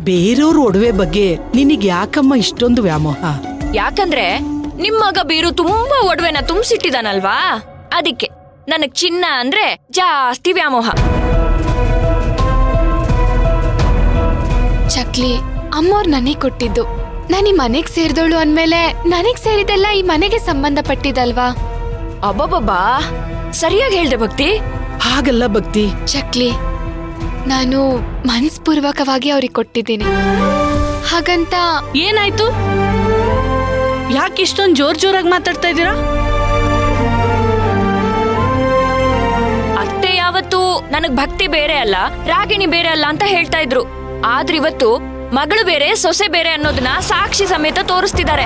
ಬೇರೆಯವ್ರ ಒಡವೆ ಬಗ್ಗೆ ನಿನಗೆ ಯಾಕಮ್ಮ ಇಷ್ಟೊಂದು ವ್ಯಾಮೋಹ? ಯಾಕಂದ್ರೆ ನಿಮ್ ಮಗ ಬೀರು ತುಂಬಾ ಒಡವೆನ ತುಂಬಿಸಿಟ್ಟಿದಾನಲ್ವಾ, ಅದಕ್ಕೆ ನನಗ್ ಚಿನ್ನ ಅಂದ್ರೆ ಜಾಸ್ತಿ ವ್ಯಾಮೋಹ. ಚಕ್ಲಿ, ಅಮ್ಮೋರ್ ನನಗ್ ಕೊಟ್ಟಿದ್ದು. ನಾನ್ ಈ ಮನೆಗ್ ಸೇರಿದವಳು ಅಂದ್ಮೇಲೆ ನನಗ್ ಸೇರಿದೆಲ್ಲ ಈ ಮನೆಗೆ ಸಂಬಂಧಪಟ್ಟಿದಲ್ವಾ? ಅಬ್ಬಬ್ಬಾ, ಸರಿಯಾಗಿ ಹೇಳ್ದೆ ಭಕ್ತಿ. ಹಾಗಲ್ಲ ಭಕ್ತಿ. ಚಕ್ಲಿ, ನಾನು ಮನಸ್ಪೂರ್ವಕವಾಗಿ ಅವ್ರಿಗೆ ಕೊಟ್ಟಿದ್ದೀನಿ. ಹಾಗಂತ ಏನಾಯ್ತು? ಯಾಕೆ ಇಷ್ಟೊಂದು ಜೋರಾಗಿ ಮಾತಾಡ್ತಾ ಇದ್ದೀರಾ? ಅತ್ತೆ ಯಾವತ್ತು ನನಗ್ ಭಕ್ತಿ ಬೇರೆ ಅಲ್ಲ, ರಾಗಿಣಿ ಬೇರೆ ಅಲ್ಲ ಅಂತ ಹೇಳ್ತಾ ಇದ್ರು. ಆದ್ರೆ ಇವತ್ತು ಮಗಳು ಬೇರೆ ಸೊಸೆ ಬೇರೆ ಅನ್ನೋದನ್ನ ಸಾಕ್ಷಿ ಸಮೇತ ತೋರಿಸ್ತಿದ್ದಾರೆ.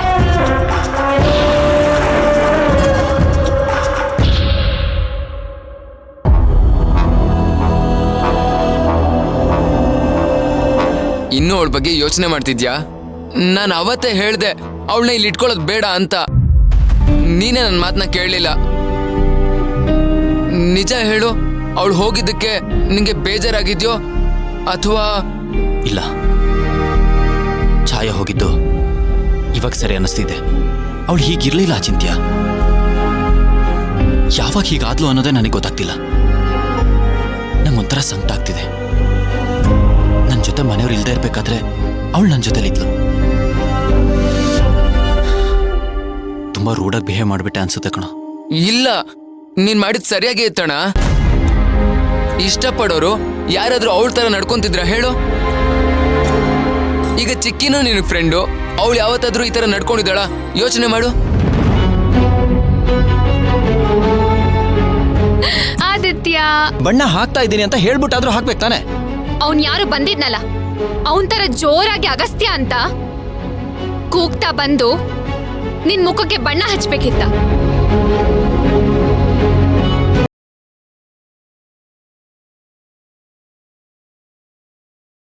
ಇನ್ನೂ ಅವಳ ಬಗ್ಗೆ ಯೋಚನೆ ಮಾಡ್ತಿದ್ಯಾ? ನಾನು ಅವತ್ತೇ ಹೇಳ್ದೆ ಅವಳನ್ನ ಇಲ್ಲಿ ಇಟ್ಕೊಳ್ಳೋದು ಬೇಡ ಅಂತ. ನೀನೇ ನನ್ನ ಮಾತನ್ನ ಕೇಳಲಿಲ್ಲ. ನಿಜ ಹೇಳು, ಅವಳು ಹೋಗಿದ್ದಕ್ಕೆ ನಿಂಗೆ ಬೇಜಾರಾಗಿದ್ಯೋ ಅಥವಾ? ಇಲ್ಲ, ಛಾಯಾ ಹೋಗಿದ್ದು ಇವಾಗ ಸರಿ ಅನ್ನಿಸ್ತಿದೆ. ಅವಳು ಹೀಗಿರ್ಲಿಲ್ಲ ಚಿಂತ್ಯ. ಯಾವಾಗ ಹೀಗಾದ್ಲು ಅನ್ನೋದೇ ನನಗೆ ಗೊತ್ತಾಗ್ತಿಲ್ಲ. ನಂಗೊಂಥರ ಸಂಕಟ ಆಗ್ತಿದೆ. ನನ್ನ ಜೊತೆ ಮನೆಯವ್ರು ಇಲ್ದೇ ಇರ್ಬೇಕಾದ್ರೆ ಅವಳು ನನ್ನ ಜೊತೆಲಿದ್ಲು. ತುಂಬಾ ರೂಢಾಗಿ ಬಿಹೇವ್ ಮಾಡ್ಬಿಟ್ಟೆ ಅನ್ಸುತ್ತೆ ಕಣ. ಇಲ್ಲ, ನೀನ್ ಮಾಡಿದ್ ಸರಿಯಾಗಿ ಇತ್ತಣ. ಇಷ್ಟಪಡೋರು ಯಾರಾದ್ರೂ ಅವಳ ತರ ನಡ್ಕೊಂತಿದ್ರ ಹೇಳು? ಈಗ ಚಿಕ್ಕಿನೂ ನಿನ್ ಫ್ರೆಂಡು, ಅವಳು ಯಾವತ್ತಾದ್ರೂ ಈ ತರ ನಡ್ಕೊಂಡಿದ್ದಾಳ? ಯೋಚನೆ ಮಾಡು. ಆದಿತ್ಯ, ಬಣ್ಣ ಹಾಕ್ತಾ ಇದ್ದೀನಿ ಅಂತ ಹೇಳ್ಬಿಟ್ಟಾದ್ರೂ ಹಾಕ್ಬೇಕು ತಾನೆ? ಅವನ್ ಯಾರು ಬಂದಿದ್ನಲ್ಲ, ಅವನ್ ತರ ಜೋರಾಗಿ ಅಗಸ್ತ್ಯ ಅಂತ ಕೂಗ್ತಾ ಬಂದು ನಿನ್ ಮುಖಕ್ಕೆ ಬಣ್ಣ ಹಚ್ಬೇಕಿತ್ತ.